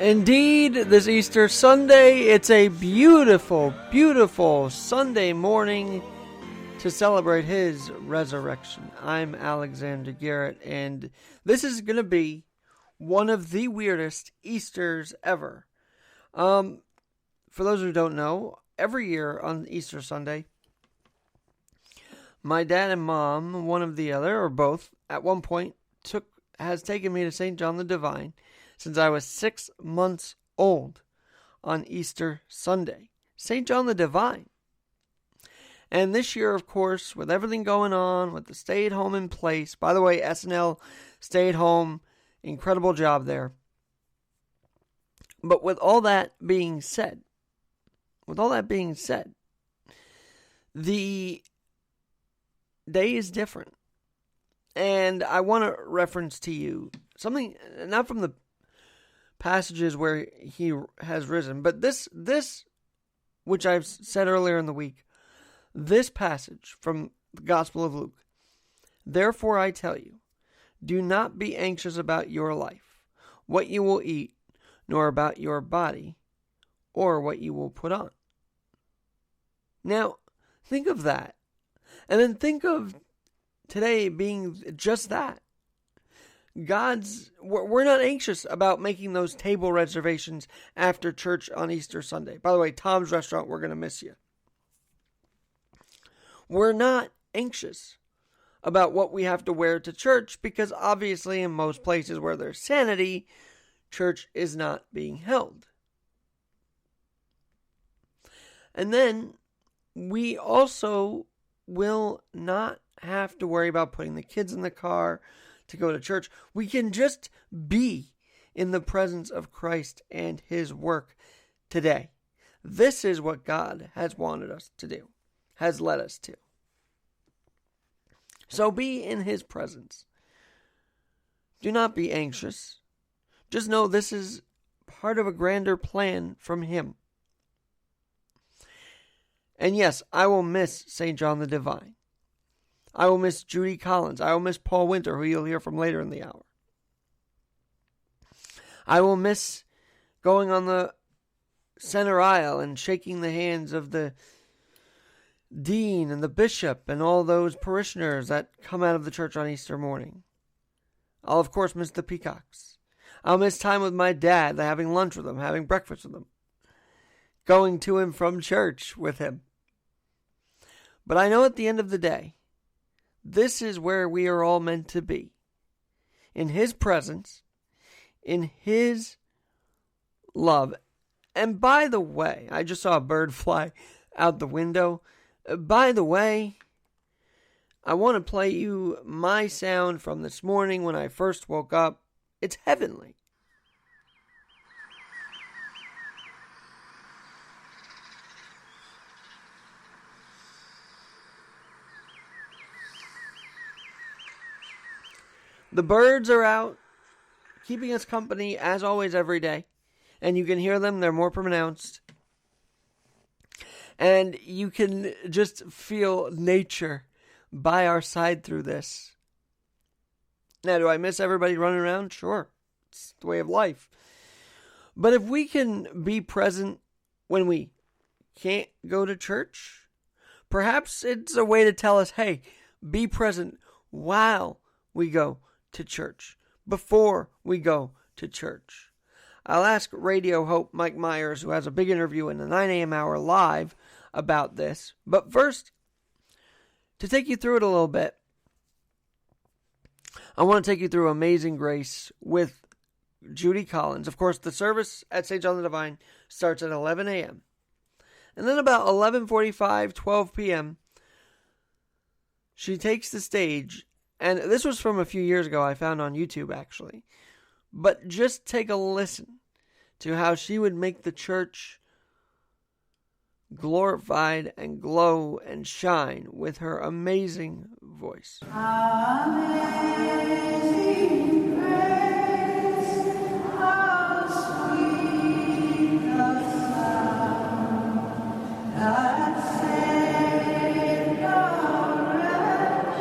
Indeed, this Easter Sunday, it's a beautiful, beautiful Sunday morning to celebrate his resurrection. I'm Alexander Garrett, and this is going to be one of the weirdest Easters ever. For those who don't know, every year on Easter Sunday, my dad and mom, one of the other, or both, at one point has taken me to St. John the Divine since I was 6 months old on Easter Sunday. St. John the Divine. And this year, of course, with everything going on, with the stay-at-home in place. By the way, SNL stayed home. Incredible job there. But with all that being said, the day is different. And I want to reference to you something, not from the passages where he has risen, but this, which I've said earlier in the week, this passage from the Gospel of Luke. Therefore I tell you, do not be anxious about your life, what you will eat, nor about your body, or what you will put on. Now, think of that. And then think of today being just that. We're not anxious about making those table reservations after church on Easter Sunday. By the way, Tom's Restaurant, we're going to miss you. We're not anxious about what we have to wear to church because obviously in most places where there's sanity, church is not being held. And then we also will not have to worry about putting the kids in the car to go to church. We can just be in the presence of Christ and his work today. This is what God has wanted us to do, has led us to. So be in his presence. Do not be anxious. Just know this is part of a grander plan from him. And yes, I will miss St. John the Divine. I will miss Judy Collins. I will miss Paul Winter, who you'll hear from later in the hour. I will miss going on the center aisle and shaking the hands of the dean and the bishop and all those parishioners that come out of the church on Easter morning. I'll, of course, miss the peacocks. I'll miss time with my dad, having lunch with him, having breakfast with him, going to and from church with him. But I know at the end of the day, this is where we are all meant to be. In his presence, in his love. And by the way, I just saw a bird fly out the window. By the way, I want to play you my sound from this morning when I first woke up. It's heavenly. The birds are out, keeping us company, as always, every day. And you can hear them, they're more pronounced. And you can just feel nature by our side through this. Now, do I miss everybody running around? Sure, it's the way of life. But if we can be present when we can't go to church, perhaps it's a way to tell us, hey, be present while we go to church, before we go to church. I'll ask Radio Hope Mike Myers, who has a big interview in the 9 a.m. hour live about this. But first, to take you through it a little bit, I want to take you through Amazing Grace with Judy Collins. Of course, the service at St. John the Divine starts at 11 a.m. And then about 11:45, 12 p.m., she takes the stage. And this was from a few years ago, I found on YouTube, actually. But just take a listen to how she would make the church glorified and glow and shine with her amazing voice. Amazing grace, how sweet the sound that saved a wretch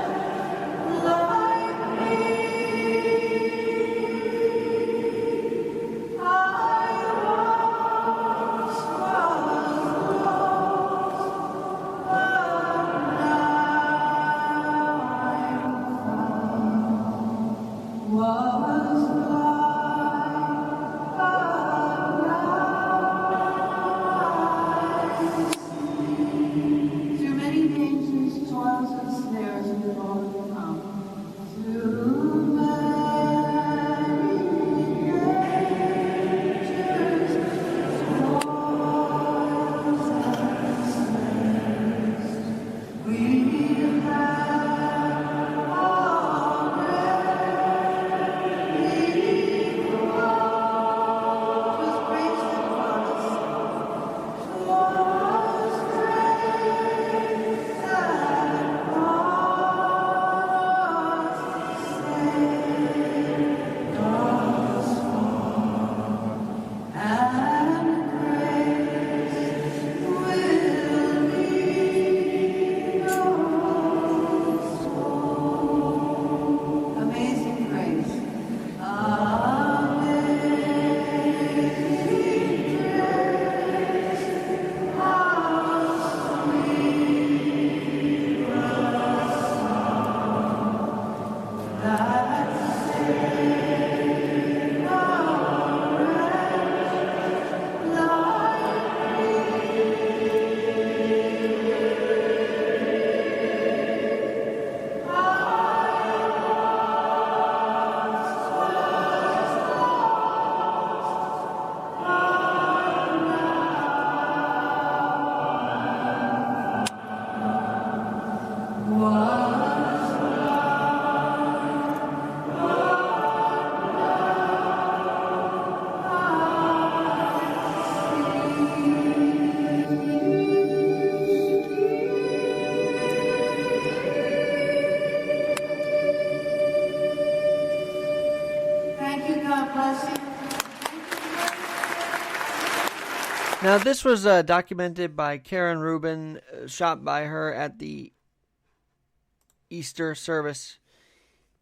like me. I Now, this was documented by Karen Rubin, shot by her at the Easter service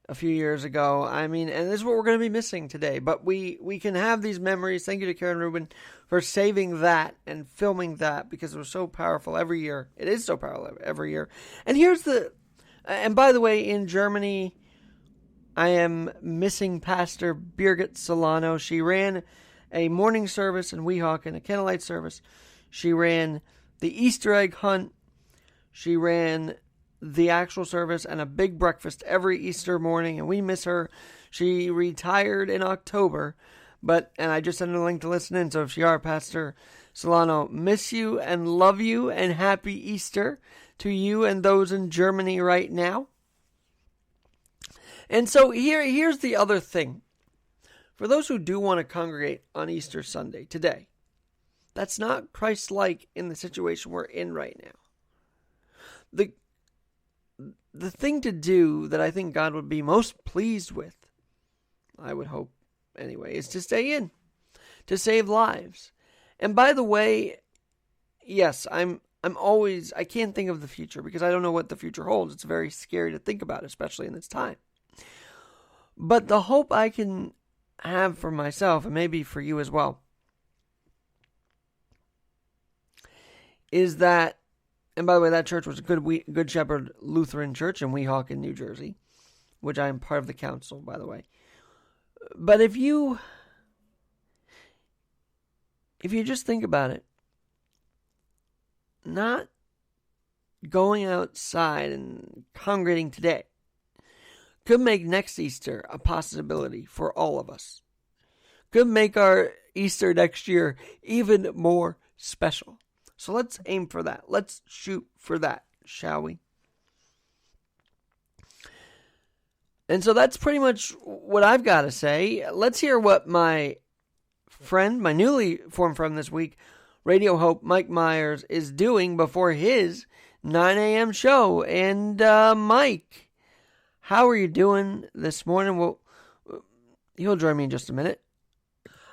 a few years ago. I mean, and this is what we're going to be missing today. But we can have these memories. Thank you to Karen Rubin for saving that and filming that, because it was so powerful every year. It is so powerful every year. And and by the way, in Germany, I am missing Pastor Birgit Solano. She ran a morning service in Weehawken, a candlelight service. She ran the Easter egg hunt. She ran the actual service and a big breakfast every Easter morning, and we miss her. She retired in October, and I just sent her a link to listen in, so if you are Pastor Solano, miss you and love you, and happy Easter to you and those in Germany right now. And so here's the other thing. For those who do want to congregate on Easter Sunday today, that's not Christ-like in the situation we're in right now. The thing to do that I think God would be most pleased with, I would hope anyway, is to stay in, to save lives. And by the way, yes, I can't think of the future because I don't know what the future holds. It's very scary to think about, especially in this time. But the hope I can have for myself, and maybe for you as well, is that, and by the way, that church was a Good Shepherd Lutheran Church in Weehawken, New Jersey, which I am part of the council, by the way. But if you just think about it, not going outside and congregating today could make next Easter a possibility for all of us. Could make our Easter next year even more special. So let's aim for that. Let's shoot for that, shall we? And so that's pretty much what I've got to say. Let's hear what my friend, my newly formed friend this week, Radio Hope Mike Myers, is doing before his 9 a.m. show. And Mike, how are you doing this morning? Well, he'll join me in just a minute.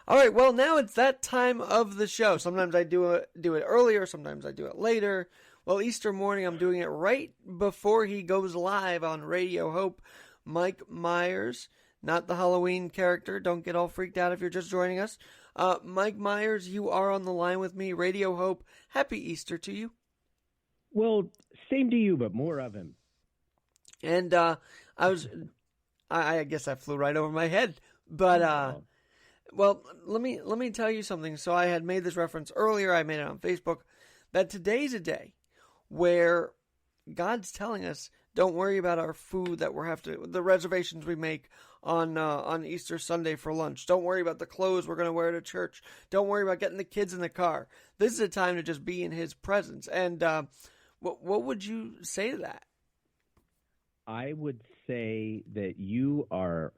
All right, well, now it's that time of the show. Sometimes I do it earlier, sometimes I do it later. Well, Easter morning, I'm doing it right before he goes live on Radio Hope. Mike Myers, not the Halloween character. Don't get all freaked out if you're just joining us. Mike Myers, you are on the line with me. Radio Hope, happy Easter to you. Well, same to you, but more of him. And I guess I flew right over my head, but well, let me tell you something. So I had made this reference earlier. I made it on Facebook that today's a day where God's telling us, don't worry about our food the reservations we make on Easter Sunday for lunch. Don't worry about the clothes we're going to wear to church. Don't worry about getting the kids in the car. This is a time to just be in His presence. And what would you say to that? I would say that you are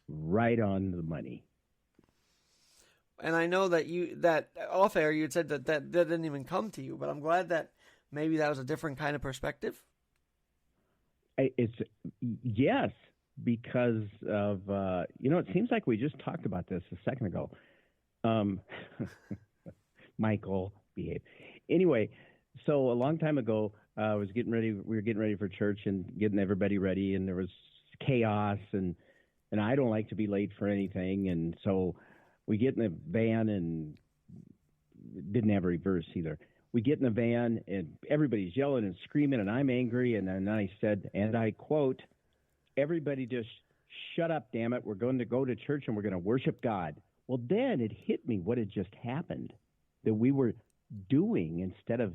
right on the money. And I know that off air you had said that didn't even come to you, but I'm glad that maybe that was a different kind of perspective. It's yes, because of it seems like we just talked about this a second ago. Michael, behave. Anyway, so a long time ago, we were getting ready for church and getting everybody ready, and there was chaos, and I don't like to be late for anything, and so we get in the van, and didn't have a reverse either. We get in the van, and everybody's yelling and screaming, and I'm angry, and then I said, and I quote, "Everybody just shut up, damn it. We're going to go to church, and we're going to worship God." Well, then it hit me what had just happened, that we were doing instead of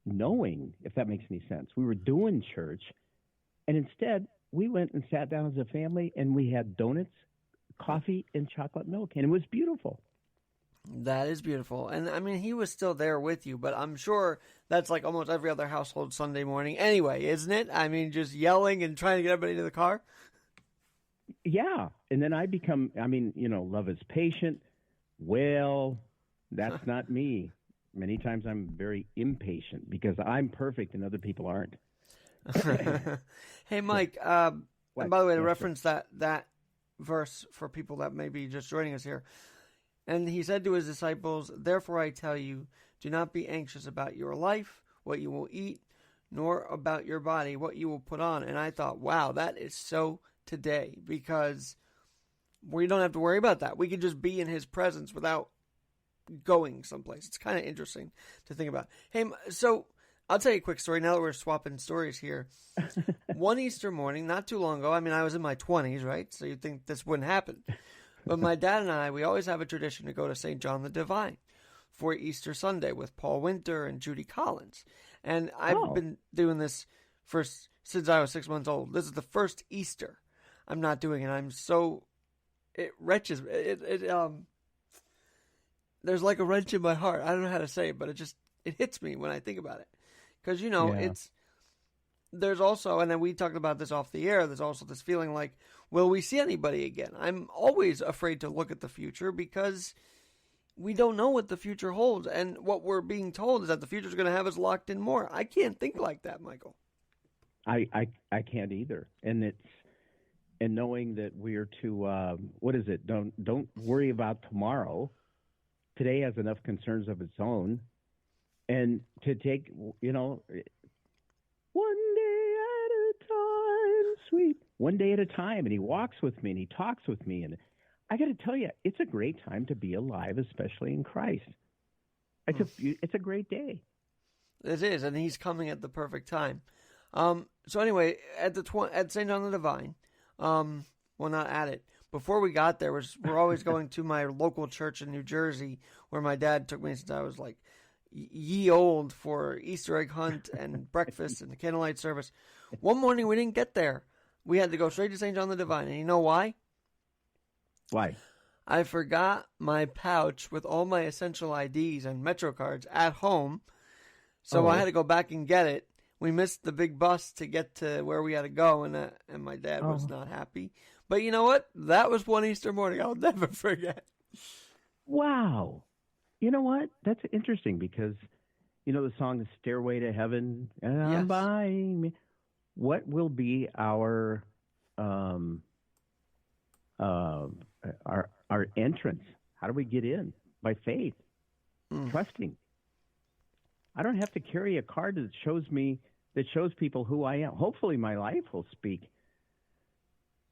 knowing, if that makes any sense. We were doing church, and instead we went and sat down as a family, and we had donuts, coffee, and chocolate milk, and it was beautiful. That is beautiful. And I mean, he was still there with you, but I'm sure that's like almost every other household Sunday morning anyway, isn't it? I mean, just yelling and trying to get everybody into the car. Yeah. And then love is patient. Well, that's not me. Many times I'm very impatient because I'm perfect and other people aren't. Hey, Mike, and by the way, to reference that verse for people that may be just joining us here, And he said to his disciples, "Therefore I tell you, do not be anxious about your life, what you will eat, nor about your body, what you will put on." And I thought, wow, that is so today, because we don't have to worry about that. We can just be in his presence without going someplace. It's kind of interesting to think about. Hey, so I'll tell you a quick story now that we're swapping stories here. One Easter morning, not too long ago, I mean, I was in my 20s, right? So you'd think this wouldn't happen. But my dad and I, we always have a tradition to go to St. John the Divine for Easter Sunday with Paul Winter and Judy Collins. And I've been doing this since I was 6 months old. This is the first Easter I'm not doing it. I'm so, it wrenches, there's like a wrench in my heart. I don't know how to say it, but it hits me when I think about it. Because, there's also, and then we talked about this off the air, there's also this feeling like, will we see anybody again? I'm always afraid to look at the future because we don't know what the future holds. And what we're being told is that the future is going to have us locked in more. I can't think like that, Michael. I can't either. And knowing that we're to, what is it? Don't worry about tomorrow. Today has enough concerns of its own. And to take, one day at a time, sweet. One day at a time. And he walks with me and he talks with me. And I got to tell you, it's a great time to be alive, especially in Christ. It's a great day. It is, and he's coming at the perfect time. So anyway, at St. John the Divine, well, not at it. Before we got there, we're always going to my local church in New Jersey, where my dad took me since I was like ye old for Easter egg hunt and breakfast and the candlelight service. One morning we didn't get there. We had to go straight to St. John the Divine, and you know why? Why? I forgot my pouch with all my essential IDs and Metro cards at home, so I had to go back and get it. We missed the big bus to get to where we had to go, and my dad was not happy. But you know what? That was one Easter morning I'll never forget. Wow. You know what? That's interesting because, the song Stairway to Heaven, and I'm buying me. What will be our entrance? How do we get in? By faith, trusting. I don't have to carry a card that shows people who I am. Hopefully my life will speak.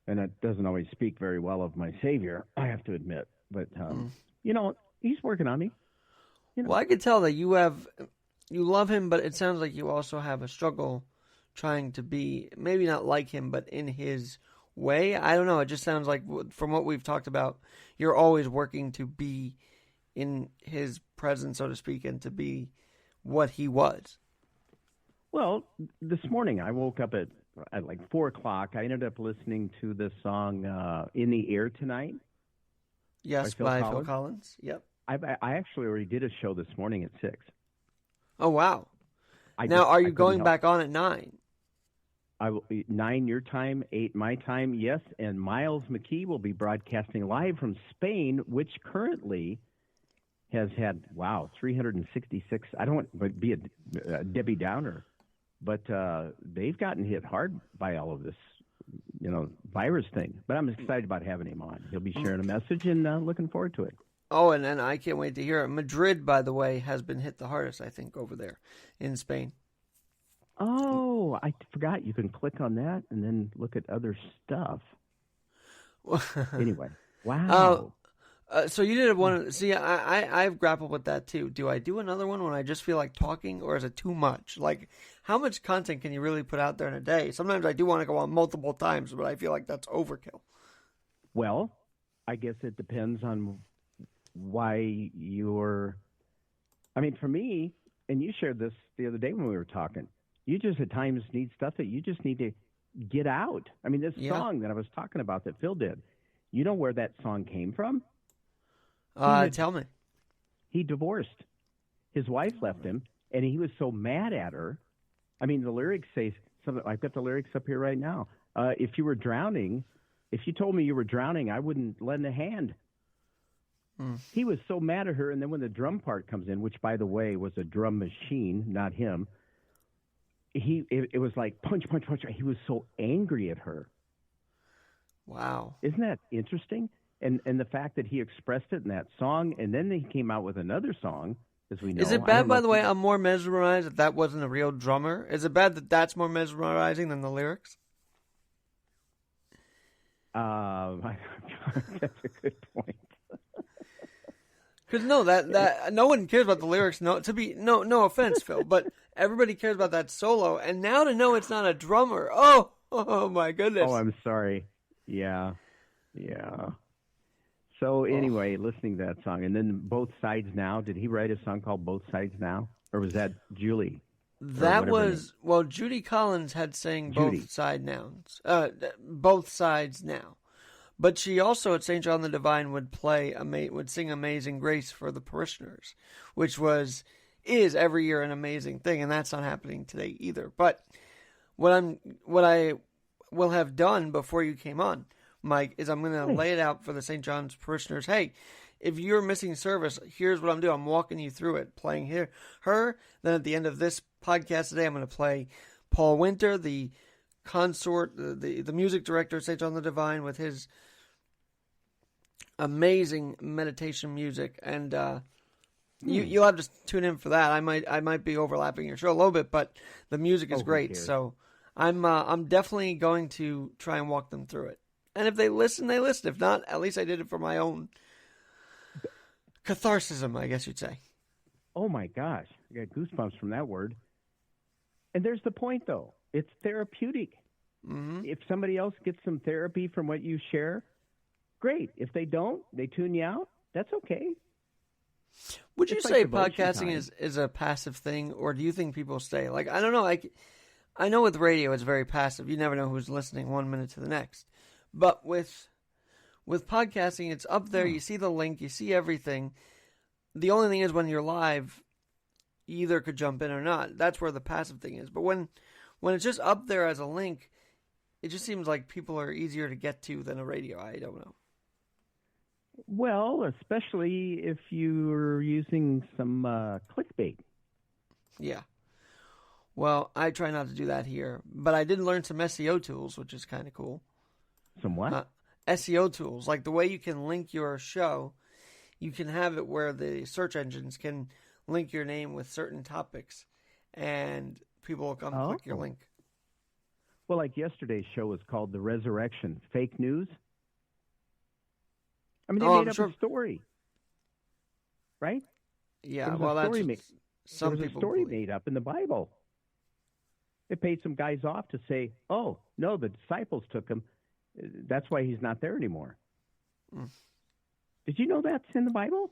And it doesn't always speak very well of my Savior, I have to admit. But, he's working on me. Well, I could tell that you love him, but it sounds like you also have a struggle trying to be, maybe not like him, but in his way. I don't know. It just sounds like, from what we've talked about, you're always working to be in his presence, so to speak, and to be what he was. Well, this morning I woke up at like 4 o'clock. I ended up listening to the song "In the Air Tonight." Yes, by Phil Collins. Yep. I actually already did a show this morning at 6. Oh wow! Are you going back on at 9? 9 your time, 8 my time. Yes, and Miles McKee will be broadcasting live from Spain, which currently has had 366. I don't want to be a Debbie Downer, but they've gotten hit hard by all of this, virus thing. But I'm excited about having him on. He'll be sharing a message and looking forward to it. Oh, and then I can't wait to hear it. Madrid, by the way, has been hit the hardest, I think, over there in Spain. Oh, I forgot. You can click on that and then look at other stuff. Anyway, wow. So you did one. See, I've grappled with that too. Do I do another one when I just feel like talking, or is it too much? Like, how much content can you really put out there in a day? Sometimes I do want to go on multiple times, but I feel like that's overkill. Well, I guess it depends on why you're. I mean, for me, and you shared this the other day when we were talking, you just at times need stuff that you just need to get out. I mean, this song that I was talking about that Phil did, you know where that song came from? Tell me. He divorced. His wife left him, and he was so mad at her. I mean, the lyrics say something. I've got the lyrics up here right now. If you told me you were drowning, I wouldn't lend a hand. He was so mad at her, and then when the drum part comes in, which, by the way, was a drum machine, not him, it was like punch, punch, punch. He was so angry at her. Wow. Isn't that interesting? And the fact that he expressed it in that song, and then he came out with another song, as we know. Is it I bad, don't know by if the way? I'm more mesmerized that wasn't a real drummer. Is it bad that that's more mesmerizing than the lyrics? That's a good point. Because that no one cares about the lyrics. No offense, Phil, but everybody cares about that solo. And now to know it's not a drummer. Oh my goodness. Oh, I'm sorry. Yeah. So anyway, listening to that song, and then Both Sides Now. Did he write a song called Both Sides Now, or was that Julie? That was Judy Collins had sang both sides now, but she also at St. John the Divine would sing Amazing Grace for the parishioners, which is every year an amazing thing, and that's not happening today either. But what I will have done before you came on, Mike, is I'm going to lay it out for the St. John's parishioners. Hey, if you're missing service, here's what I'm doing. I'm walking you through it, playing her. Then at the end of this podcast today, I'm going to play Paul Winter, the consort, the music director of St. John the Divine, with his amazing meditation music. And you'll have to tune in for that. I might be overlapping your show a little bit, but the music is great. So I'm definitely going to try and walk them through it. And if they listen, they listen. If not, at least I did it for my own catharsism, I guess you'd say. Oh my gosh, I got goosebumps from that word. And there's the point, though. It's therapeutic. Mm-hmm. If somebody else gets some therapy from what you share, great. If they don't, they tune you out. That's okay. Would you It's say like devotion podcasting time. is a passive thing, or do you think people stay? Like, I don't know. I know with radio it's very passive. You never know who's listening 1 minute to the next. But with podcasting, it's up there. You see the link. You see everything. The only thing is when you're live, you either could jump in or not. That's where the passive thing is. But when it's just up there as a link, it just seems like people are easier to get to than a radio. I don't know. Well, especially if you're using some clickbait. Yeah. Well, I try not to do that here. But I did learn some SEO tools, which is kind of cool. Some what? SEO tools, like the way you can link your show, you can have it where the search engines can link your name with certain topics, and people will come click your link. Well, like yesterday's show was called The Resurrection. Fake news? I mean, they made up a story, right? Yeah, well, that's what some there was people a story believe. made up in the Bible. They paid some guys off to say, oh, no, the disciples took him. That's why he's not there anymore. Mm. Did you know that's in the Bible?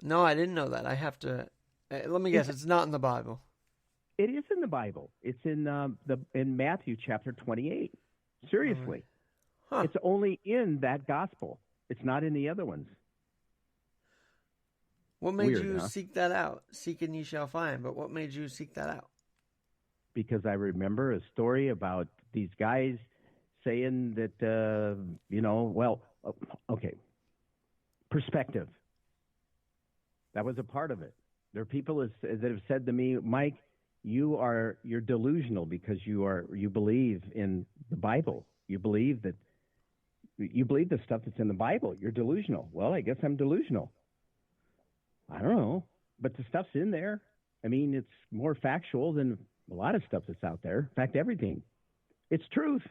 No, I didn't know that. I have to. Let me guess. It's not in the Bible. It is in the Bible. It's in in Matthew chapter 28. Seriously, Huh. It's only in that gospel. It's not in the other ones. What made Weird, you huh? seek that out? Seek and ye shall find. But what made you seek that out? Because I remember a story about these guys saying that, okay, perspective. That was a part of it. There are people that have said to me, Mike, you're delusional because you believe in the Bible. You believe the stuff that's in the Bible. You're delusional. Well, I guess I'm delusional. I don't know, but the stuff's in there. I mean, it's more factual than a lot of stuff that's out there. In fact, everything. It's truth.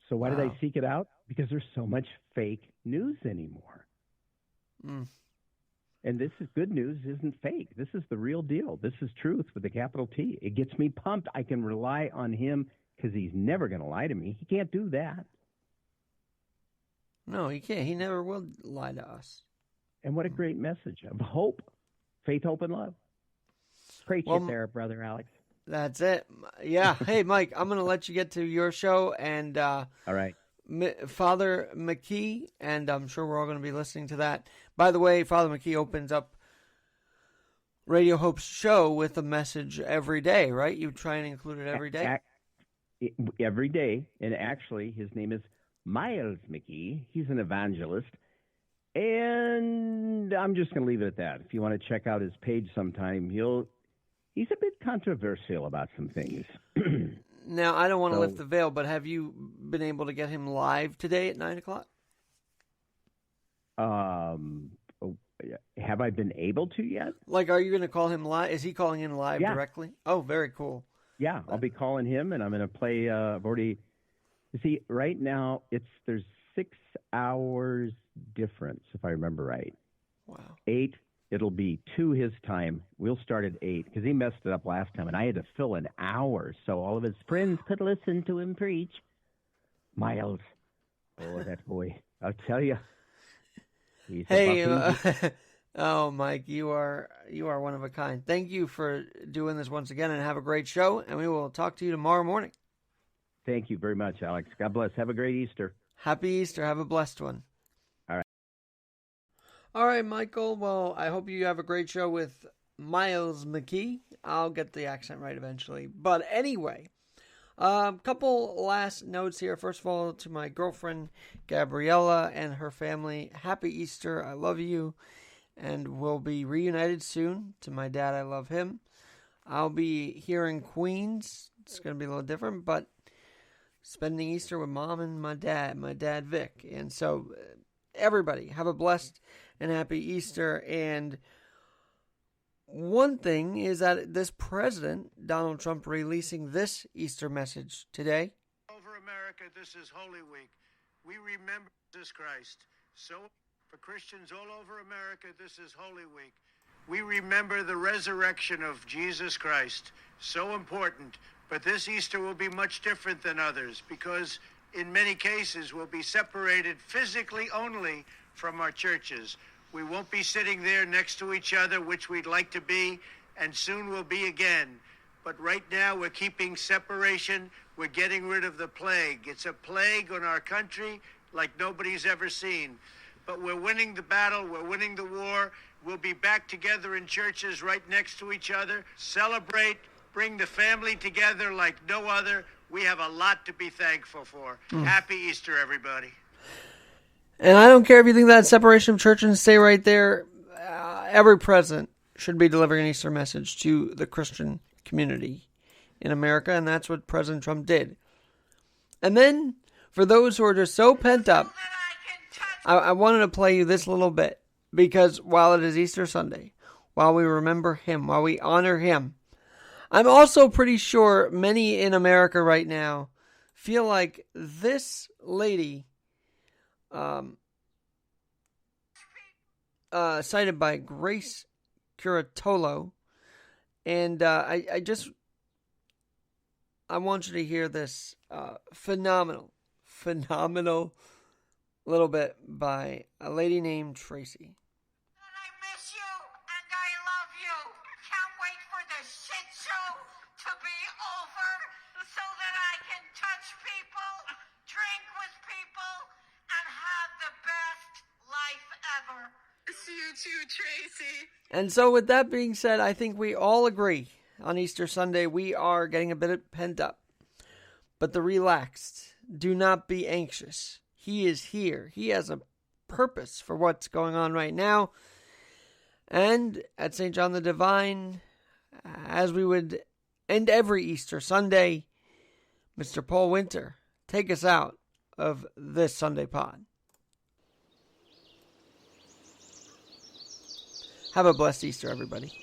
So why did I seek it out? Because there's so much fake news anymore. Mm. And this is good news, isn't fake. This is the real deal. This is truth with a capital T. It gets me pumped. I can rely on him because he's never going to lie to me. He can't do that. No, he can't. He never will lie to us. And what a great message of hope, faith, hope, and love. Preach it there, Brother Alex. That's it. Yeah. Hey, Mike, I'm going to let you get to your show. And all right. Father McKee, and I'm sure we're all going to be listening to that. By the way, Father McKee opens up Radio Hope's show with a message every day, right? You try and include it every day? Every day. And actually, his name is Miles McKee. He's an evangelist. And I'm just going to leave it at that. If you want to check out his page sometime, he's a bit controversial about some things. Now, I don't want to lift the veil, but have you been able to get him live today at 9 o'clock? Oh, have I been able to yet? Like, are you going to call him live? Is he calling in live Yeah. directly? Oh, very cool. Yeah, I'll be calling him, and I'm going to play. I've already. You see, right now there's 6 hours difference, if I remember right. Wow. 8. It'll be 2 his time. We'll start at 8 because he messed it up last time, and I had to fill an hour so all of his friends could listen to him preach. Miles, oh that boy! I'll tell you. Hey, oh, Mike, you are one of a kind. Thank you for doing this once again, and have a great show. And we will talk to you tomorrow morning. Thank you very much, Alex. God bless. Have a great Easter. Happy Easter. Have a blessed one. All right. All right, Michael. Well, I hope you have a great show with Miles McKee. I'll get the accent right eventually. But anyway, couple last notes here. First of all, to my girlfriend, Gabriella, and her family, happy Easter. I love you. And we'll be reunited soon. To my dad, I love him. I'll be here in Queens. It's going to be a little different, but spending Easter with Mom and my dad Vic. And so everybody have a blessed and happy Easter. And one thing is that this president, Donald Trump, releasing this Easter message today. Over America, this is Holy Week. We remember Jesus Christ. So for Christians all over America, this is Holy Week. We remember the resurrection of Jesus Christ. So important. But this Easter will be much different than others because in many cases we'll be separated physically only from our churches. We won't be sitting there next to each other, which we'd like to be, and soon we'll be again. But right now we're keeping separation. We're getting rid of the plague. It's a plague on our country like nobody's ever seen. But we're winning the battle. We're winning the war. We'll be back together in churches right next to each other. Celebrate. Bring the family together like no other. We have a lot to be thankful for. Happy Easter, everybody. And I don't care if you think that separation of church and stay right there. Every president should be delivering an Easter message to the Christian community in America, and that's what President Trump did. And then, for those who are just so pent up, I wanted to play you this little bit, because while it is Easter Sunday, while we remember him, while we honor him, I'm also pretty sure many in America right now feel like this lady, cited by Grace Curatolo, and I want you to hear this phenomenal little bit by a lady named Tracy. I miss you and I love you. Can't wait for the shit show to be over so that I can touch people, drink with people, and have the best life ever. Miss you too, Tracy. And so with that being said, I think we all agree on Easter Sunday we are getting a bit pent up. But the relaxed, do not be anxious. He is here. He has a purpose for what's going on right now. And at St. John the Divine, as we would end every Easter Sunday, Mr. Paul Winter, take us out of this Sunday pod. Have a blessed Easter, everybody.